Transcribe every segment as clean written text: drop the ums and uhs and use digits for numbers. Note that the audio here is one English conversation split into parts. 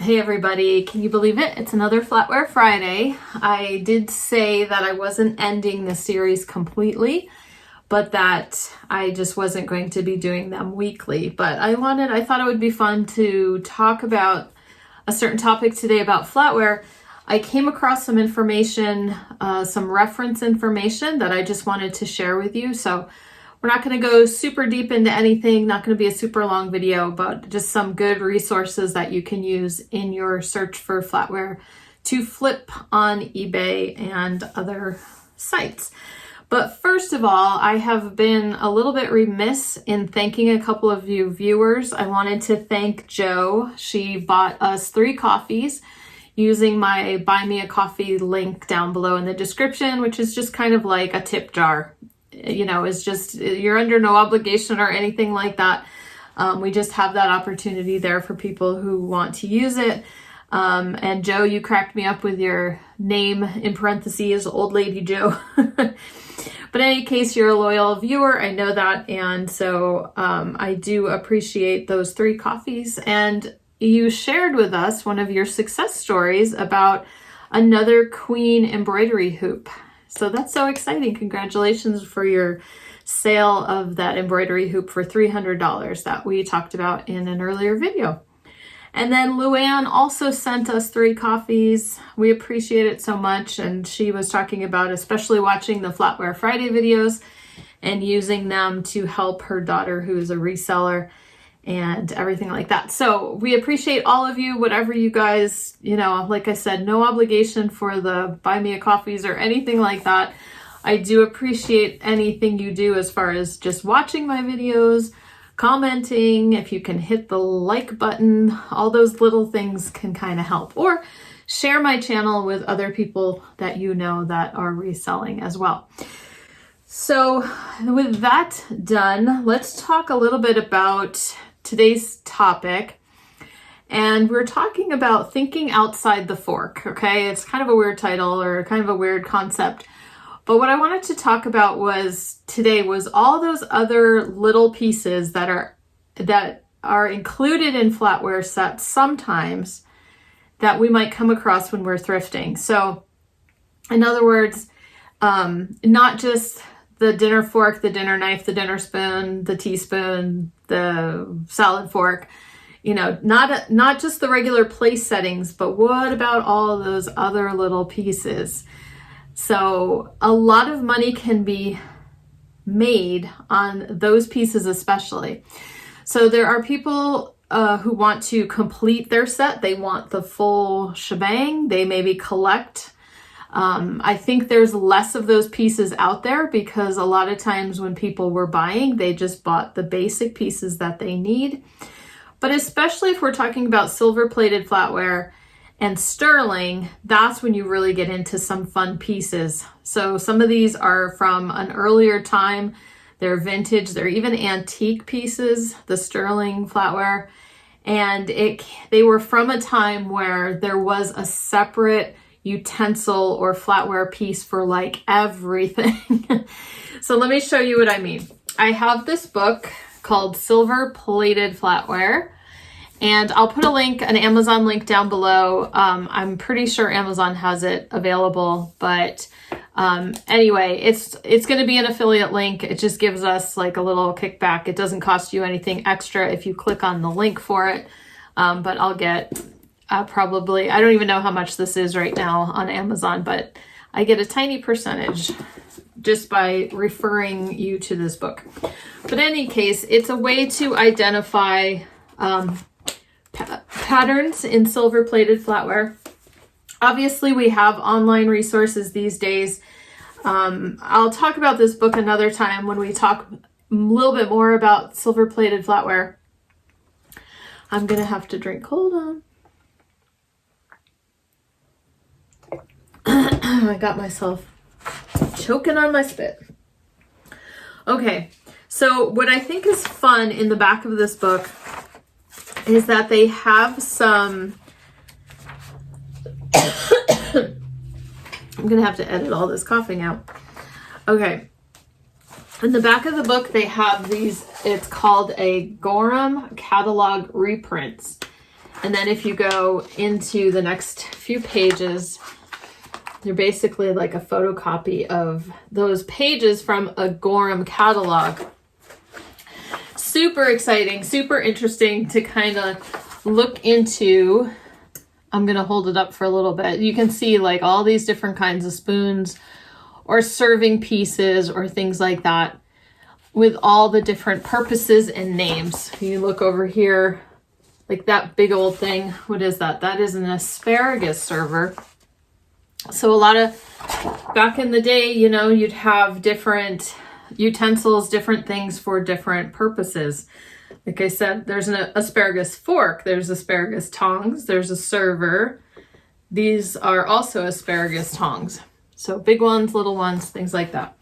Hey everybody, can you believe it? It's another Flatware Friday. I did say that I wasn't ending the series completely, but that I just wasn't going to be doing them weekly. But I thought it would be fun to talk about a certain topic today about flatware. I came across some information, some reference information that I just wanted to share with you. So we're not going to go super deep into anything, not going to be a super long video, but just some good resources that you can use in your search for flatware to flip on eBay and other sites. But first of all, I have been a little bit remiss in thanking a couple of you viewers. I wanted to thank Jo. She bought us 3 coffees using my Buy Me a Coffee link down below in the description, which is just kind of like a tip jar. You know, it's just, you're under no obligation or anything like that. We just have that opportunity there for people who want to use it. And Jo, you cracked me up with your name in parentheses, Old Lady Jo. But in any case, you're a loyal viewer. I know that. And so I do appreciate those 3 coffees. And you shared with us one of your success stories about another queen embroidery hoop. So that's so exciting. Congratulations for your sale of that embroidery hoop for $300 that we talked about in an earlier video. And then Luann also sent us 3 coffees. We appreciate it so much. And she was talking about especially watching the Flatware Friday videos and using them to help her daughter who is a reseller and everything like that. So we appreciate all of you, whatever you guys, you know, like I said, no obligation for the Buy Me a Coffees or anything like that. I do appreciate anything you do as far as just watching my videos, commenting, if you can hit the like button, all those little things can kind of help. Or share my channel with other people that you know that are reselling as well. So with that done, let's talk a little bit about today's topic. And we're talking about thinking outside the fork, okay? It's kind of a weird title or kind of a weird concept. But what I wanted to talk about today was all those other little pieces that are included in flatware sets sometimes that we might come across when we're thrifting. So in other words, not just the dinner fork, the dinner knife, the dinner spoon, the teaspoon, the salad fork, you know, not just the regular place settings, but what about all of those other little pieces? So a lot of money can be made on those pieces especially. So there are people who want to complete their set. They want the full shebang. They maybe collect. I think there's less of those pieces out there because a lot of times when people were buying, they just bought the basic pieces that they need. But especially if we're talking about silver-plated flatware and sterling, that's when you really get into some fun pieces. So some of these are from an earlier time. They're vintage. They're even antique pieces, the sterling flatware. And they were from a time where there was a separate utensil or flatware piece for like everything. So let me show you what I mean. I have this book called Silver Plated Flatware, and I'll put an Amazon link down below. I'm pretty sure Amazon has it available, but anyway, it's going to be an affiliate link. It just gives us like a little kickback. It doesn't cost you anything extra if you click on the link for it, but I'll get probably, I don't even know how much this is right now on Amazon, but I get a tiny percentage just by referring you to this book. But in any case, it's a way to identify patterns in silver-plated flatware. Obviously, we have online resources these days. I'll talk about this book another time when we talk a little bit more about silver-plated flatware. I'm going to have to drink. Hold on. I got myself choking on my spit. Okay, so what I think is fun in the back of this book is that they have some... I'm going to have to edit all this coughing out. Okay, in the back of the book they have these, it's called a Gorham Catalog Reprints. And then if you go into the next few pages, they're basically like a photocopy of those pages from a Gorham catalog. Super exciting, super interesting to kind of look into. I'm going to hold it up for a little bit. You can see like all these different kinds of spoons or serving pieces or things like that with all the different purposes and names. You look over here, like that big old thing. What is that? That is an asparagus server. So a lot of, back in the day, you know, you'd have different utensils, different things for different purposes. Like I said, there's an asparagus fork, there's asparagus tongs, there's a server. These are also asparagus tongs. So big ones, little ones, things like that.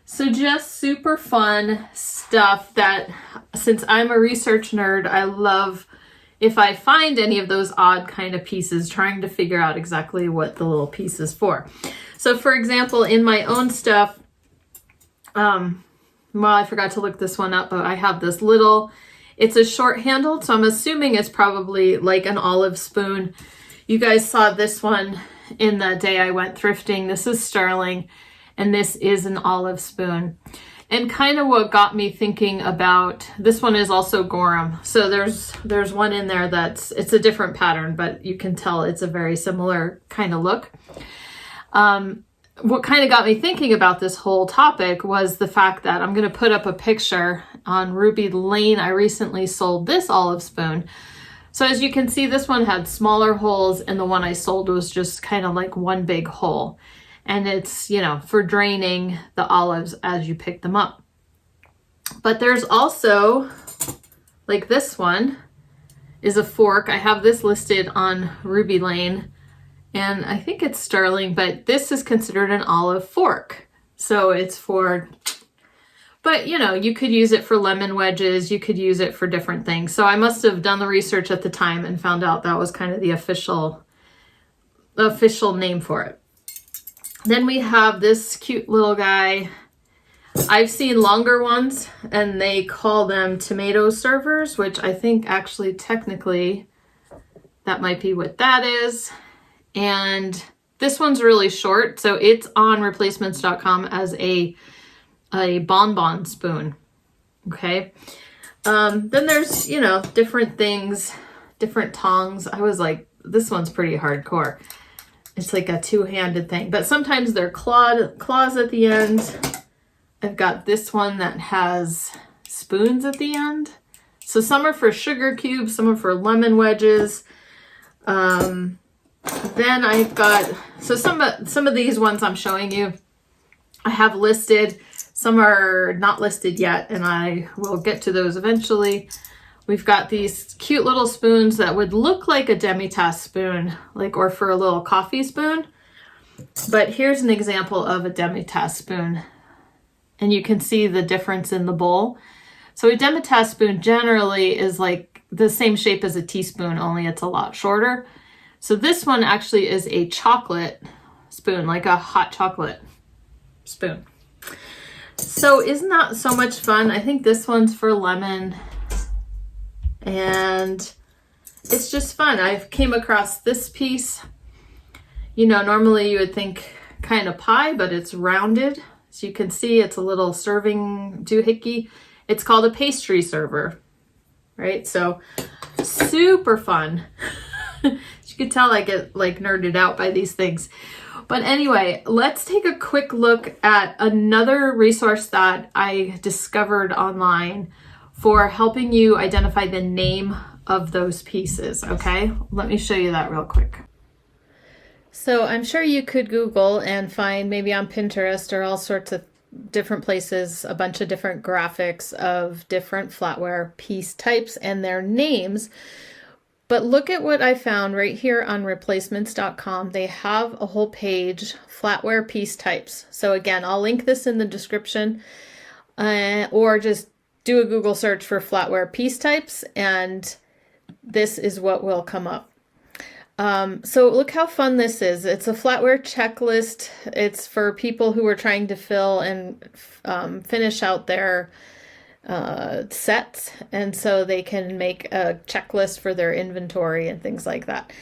So just super fun stuff that, since I'm a research nerd, I love, if I find any of those odd kind of pieces, trying to figure out exactly what the little piece is for. So for example, in my own stuff, well, I forgot to look this one up, but I have this little, it's a short handled, so I'm assuming it's probably like an olive spoon. You guys saw this one in the day I went thrifting. This is sterling, and this is an olive spoon. And kind of what got me thinking about, this one is also Gorham. So there's one in there it's a different pattern, but you can tell it's a very similar kind of look. What kind of got me thinking about this whole topic was the fact that I'm going to put up a picture on Ruby Lane. I recently sold this olive spoon. So as you can see, this one had smaller holes, and the one I sold was just kind of like one big hole. And it's, you know, for draining the olives as you pick them up. But there's also, like this one is a fork. I have this listed on Ruby Lane, and I think it's sterling, but this is considered an olive fork. So it's for, but you know, you could use it for lemon wedges, you could use it for different things. So I must have done the research at the time and found out that was kind of the official name for it. Then we have this cute little guy. I've seen longer ones, and they call them tomato servers, which I think actually technically that might be what that is. And this one's really short, so it's on replacements.com as a bonbon spoon. Okay. Then there's, you know, different things, different tongs. I was like, this one's pretty hardcore. It's like a two-handed thing, but sometimes they're claws at the end. I've got this one that has spoons at the end. So some are for sugar cubes, some are for lemon wedges. Then I've got, so some of these ones I'm showing you, I have listed. Some are not listed yet, and I will get to those eventually. We've got these cute little spoons that would look like a demi-tasse spoon, like, or for a little coffee spoon. But here's an example of a demi-tasse spoon. And you can see the difference in the bowl. So a demi-tasse spoon generally is like the same shape as a teaspoon, only it's a lot shorter. So this one actually is a chocolate spoon, like a hot chocolate spoon. So isn't that so much fun? I think this one's for lemon. And it's just fun. I've came across this piece. You know, normally you would think kind of pie, but it's rounded. So you can see it's a little serving doohickey. It's called a pastry server, right? So super fun. You can tell I get like nerded out by these things. But anyway, let's take a quick look at another resource that I discovered online for helping you identify the name of those pieces, okay? Let me show you that real quick. So I'm sure you could Google and find, maybe on Pinterest or all sorts of different places, a bunch of different graphics of different flatware piece types and their names. But look at what I found right here on replacements.com. They have a whole page, flatware piece types. So again, I'll link this in the description, or just do a Google search for flatware piece types, and this is what will come up. So look how fun this is. It's a flatware checklist. It's for people who are trying to fill and finish out their sets, and so they can make a checklist for their inventory and things like that.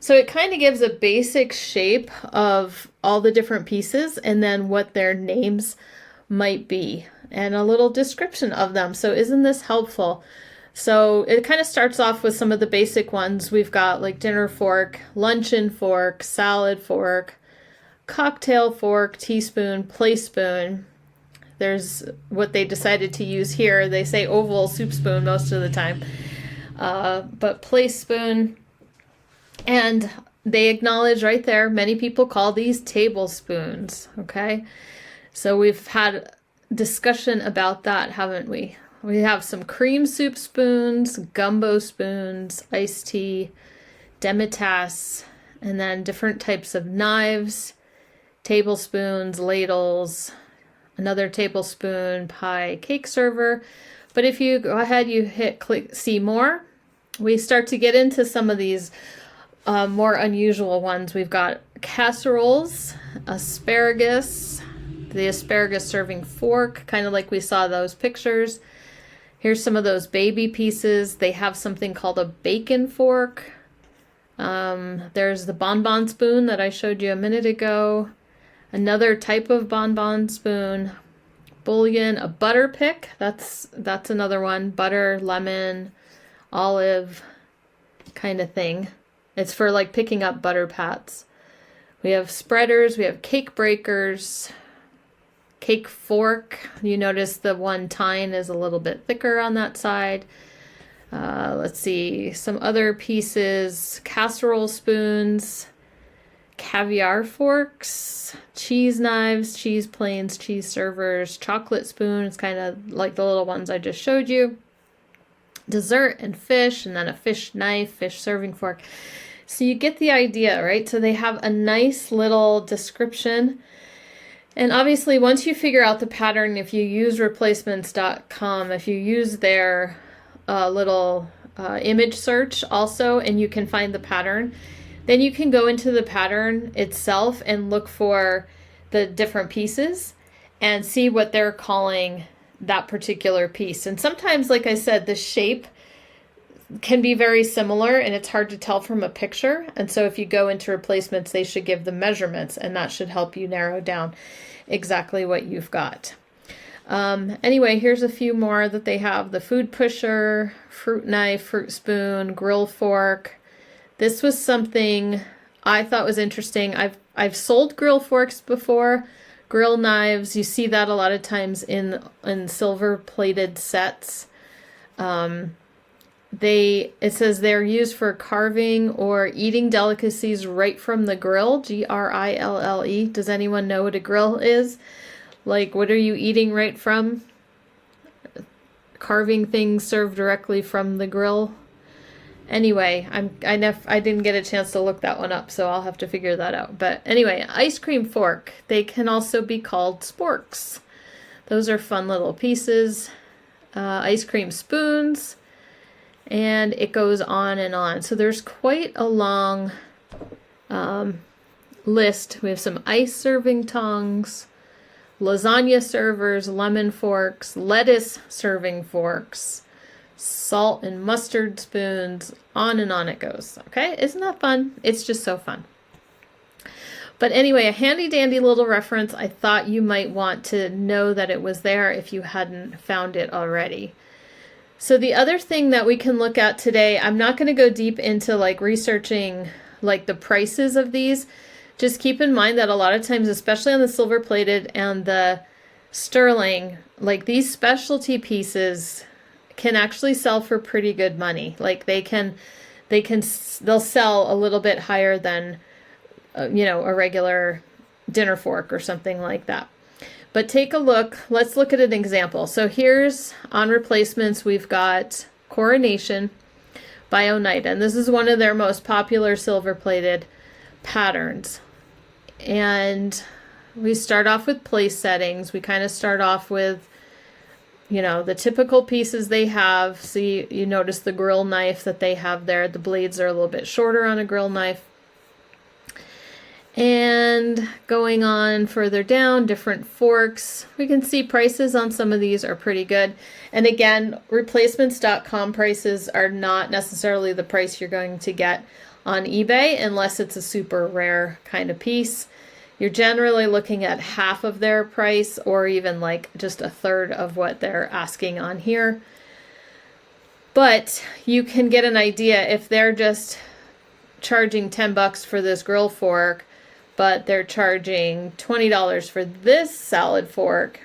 So it kind of gives a basic shape of all the different pieces and then what their names might be and a little description of them. So isn't this helpful? So it kind of starts off with some of the basic ones. We've got like dinner fork, luncheon fork, salad fork, cocktail fork, teaspoon, play spoon. There's what they decided to use here. They say oval soup spoon most of the time, but plate spoon. And they acknowledge right there, many people call these tablespoons, okay? So we've had discussion about that, haven't we? We have some cream soup spoons, gumbo spoons, iced tea, demitasse, and then different types of knives, tablespoons, ladles, another tablespoon, pie, cake server. But if you go ahead, you click see more, we start to get into some of these more unusual ones. We've got casseroles, asparagus, the asparagus serving fork, kind of like we saw those pictures. Here's some of those baby pieces. They have something called a bacon fork. There's the bonbon spoon that I showed you a minute ago. Another type of bonbon spoon, bouillon, a butter pick. That's another one. Butter, lemon, olive kind of thing. It's for like picking up butter pats. We have spreaders. We have cake breakers, cake fork. You notice the one tine is a little bit thicker on that side. Let's see, some other pieces, casserole spoons, caviar forks, cheese knives, cheese planes, cheese servers, chocolate spoons, kind of like the little ones I just showed you, dessert and fish, and then a fish knife, fish serving fork. So you get the idea, right? So they have a nice little description. And obviously, once you figure out the pattern, if you use replacements.com, if you use their little image search also, and you can find the pattern, then you can go into the pattern itself and look for the different pieces and see what they're calling that particular piece. And sometimes, like I said, the shape can be very similar and it's hard to tell from a picture. And so if you go into replacements, they should give the measurements, and that should help you narrow down exactly what you've got. Anyway, here's a few more that they have. The food pusher, fruit knife, fruit spoon, grill fork. This was something I thought was interesting. I've sold grill forks before, grill knives. You see that a lot of times in silver plated sets. It says they're used for carving or eating delicacies right from the grill, Grille. Does anyone know what a grill is? Like, what are you eating right from? Carving things served directly from the grill. Anyway, I didn't get a chance to look that one up, so I'll have to figure that out. But anyway, ice cream fork. They can also be called sporks. Those are fun little pieces. Ice cream spoons. And it goes on and on. So there's quite a long list. We have some ice serving tongs, lasagna servers, lemon forks, lettuce serving forks, salt and mustard spoons, on and on it goes. Okay, isn't that fun? It's just so fun. But anyway, a handy dandy little reference. I thought you might want to know that it was there if you hadn't found it already. So the other thing that we can look at today, I'm not going to go deep into like researching like the prices of these. Just keep in mind that a lot of times, especially on the silver plated and the sterling, like these specialty pieces can actually sell for pretty good money. Like they'll sell a little bit higher than a regular dinner fork or something like that. But take a look. Let's look at an example. So here's on replacements, we've got Coronation by Oneida. And this is one of their most popular silver plated patterns. And we start off with place settings. We kind of start off with, the typical pieces they have. So you notice the grill knife that they have there. The blades are a little bit shorter on a grill knife. And going on further down, different forks. We can see prices on some of these are pretty good. And again, replacements.com prices are not necessarily the price you're going to get on eBay unless it's a super rare kind of piece. You're generally looking at half of their price or even like just a third of what they're asking on here. But you can get an idea if they're just charging 10 bucks for this grill fork, but they're charging $20 for this salad fork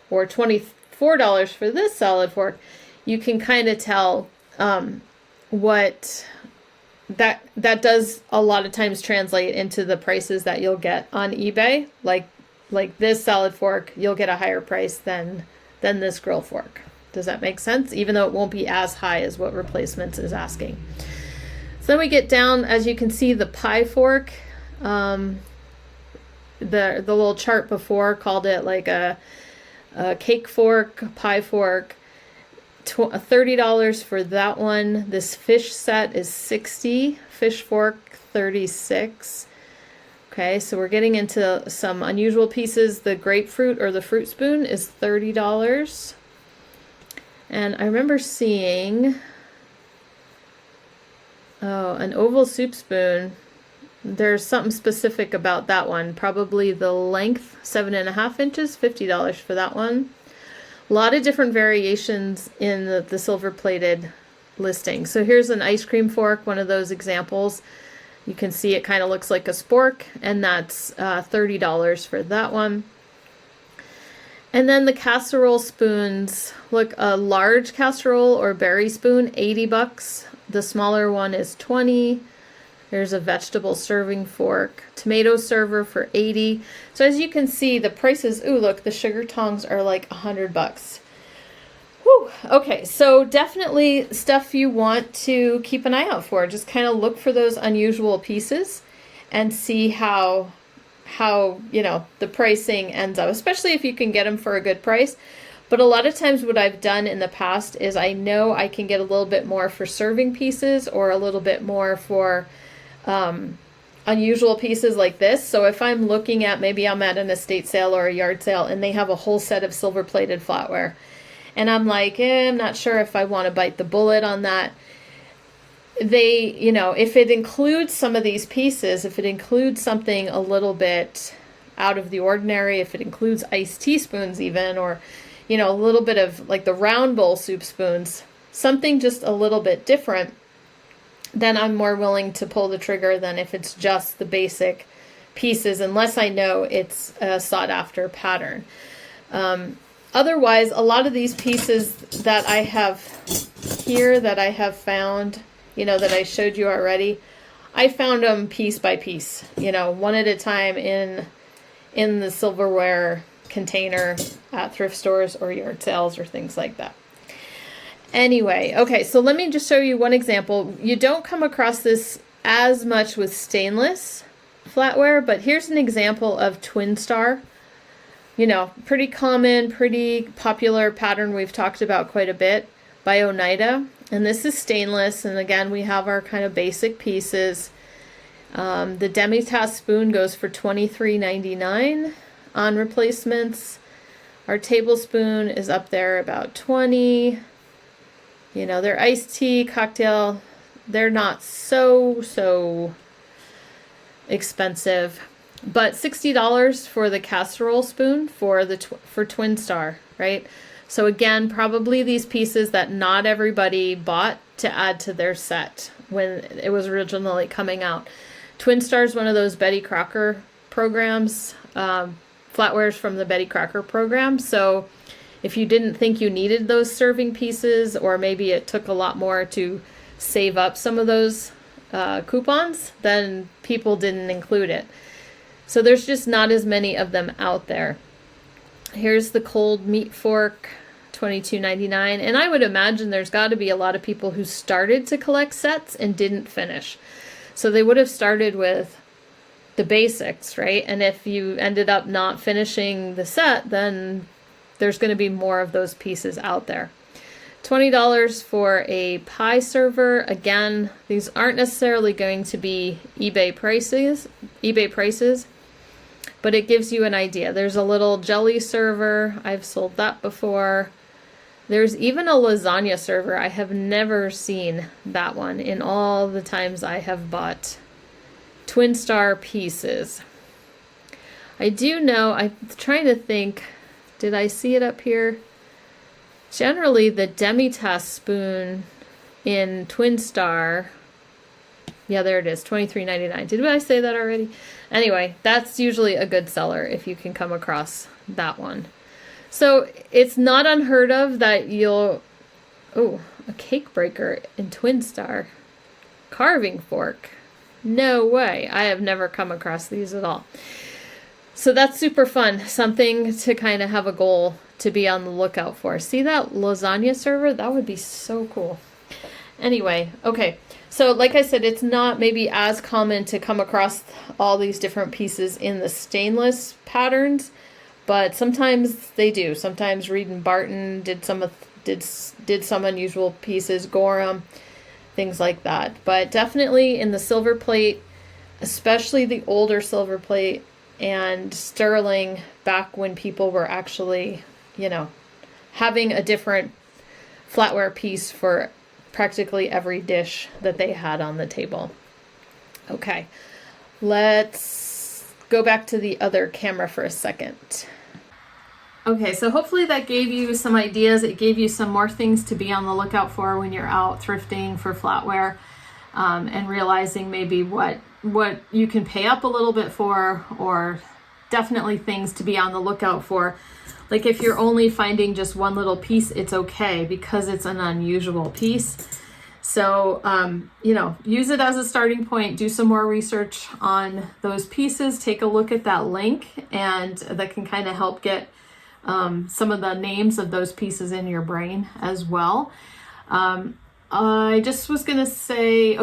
or $24 for this salad fork, you can kind of tell what that does a lot of times translate into the prices that you'll get on eBay. Like this salad fork, you'll get a higher price than this grill fork. Does that make sense? Even though it won't be as high as what Replacements is asking. So then we get down, as you can see, the pie fork. The little chart before called it like a cake fork, pie fork. $30 for that one. This fish set is $60. Fish fork, $36. Okay, so we're getting into some unusual pieces. The grapefruit or the fruit spoon is $30. And I remember seeing an oval soup spoon. There's something specific about that one. Probably the length, 7.5 inches, $50 for that one. A lot of different variations in the silver plated listing. So here's an ice cream fork, one of those examples. You can see it kind of looks like a spork, and that's $30 for that one. And then the casserole spoons, look, a large casserole or berry spoon, 80 bucks. The smaller one is 20. There's a vegetable serving fork, tomato server for 80. So as you can see, the prices, ooh, look, the sugar tongs are like 100 bucks. Whew. Okay, so definitely stuff you want to keep an eye out for. Just kind of look for those unusual pieces and see how the pricing ends up, especially if you can get them for a good price. But a lot of times what I've done in the past is I know I can get a little bit more for serving pieces or a little bit more for unusual pieces like this. So if I'm looking at, maybe I'm at an estate sale or a yard sale and they have a whole set of silver plated flatware and I'm like, I'm not sure if I want to bite the bullet on that. They, if it includes some of these pieces, if it includes something a little bit out of the ordinary, if it includes iced teaspoons even, or, a little bit of like the round bowl soup spoons, something just a little bit different, then I'm more willing to pull the trigger than if it's just the basic pieces, unless I know it's a sought after pattern. Otherwise, a lot of these pieces that I have here that I have found, that I showed you already, I found them piece by piece, one at a time in the silverware container at thrift stores or yard sales or things like that. Anyway, okay, so let me just show you one example. You don't come across this as much with stainless flatware, but here's an example of Twin Star. Pretty common, pretty popular pattern we've talked about quite a bit by Oneida. And this is stainless, and again, we have our kind of basic pieces. The demi-tasse spoon goes for $23.99 on Replacements. Our tablespoon is up there about $20. Their iced tea, cocktail, they're not so expensive. But $60 for the casserole spoon for Twin Star, right? So again, probably these pieces that not everybody bought to add to their set when it was originally coming out. Twin Star is one of those Betty Crocker programs, flatwares from the Betty Crocker program. So if you didn't think you needed those serving pieces, or maybe it took a lot more to save up some of those coupons, then people didn't include it. So there's just not as many of them out there. Here's the cold meat fork, $22.99. And I would imagine there's got to be a lot of people who started to collect sets and didn't finish. So they would have started with the basics, right? And if you ended up not finishing the set, then there's going to be more of those pieces out there. $20 for a pie server. Again, these aren't necessarily going to be eBay prices, but it gives you an idea. There's a little jelly server. I've sold that before. There's even a lasagna server. I have never seen that one in all the times I have bought Twin Star pieces. I do know, I'm trying to think, did I see it up here? Generally, the demi-tasse spoon in Twin Star, yeah, there it is, $23.99. Did I say that already? Anyway, that's usually a good seller if you can come across that one. So it's not unheard of that you'll, oh, a cake breaker in Twin Star. Carving fork. No way. I have never come across these at all. So that's super fun. Something to kind of have a goal to be on the lookout for. See that lasagna server? That would be so cool. Anyway, okay. So like I said, it's not maybe as common to come across all these different pieces in the stainless patterns, but sometimes they do. Sometimes Reed and Barton did some unusual pieces, Gorham, things like that. But definitely in the silver plate, especially the older silver plate, and sterling, back when people were actually, having a different flatware piece for practically every dish that they had on the table. Okay, let's go back to the other camera for a second. Okay, so hopefully that gave you some ideas. It gave you some more things to be on the lookout for when you're out thrifting for flatware, and realizing maybe what you can pay up a little bit for, or definitely things to be on the lookout for. Like if you're only finding just one little piece, it's okay because it's an unusual piece. So, use it as a starting point, do some more research on those pieces, take a look at that link, and that can kind of help get some of the names of those pieces in your brain as well. I just was going to say,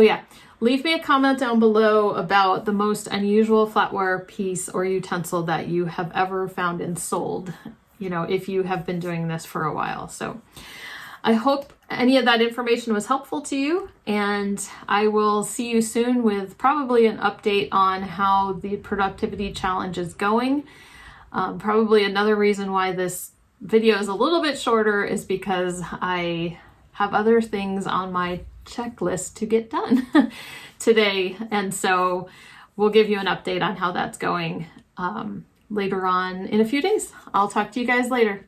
leave me a comment down below about the most unusual flatware piece or utensil that you have ever found and sold, if you have been doing this for a while. So I hope any of that information was helpful to you, and I will see you soon with probably an update on how the productivity challenge is going. Probably another reason why this video is a little bit shorter is because I have other things on my checklist to get done today. And so we'll give you an update on how that's going later on in a few days. I'll talk to you guys later.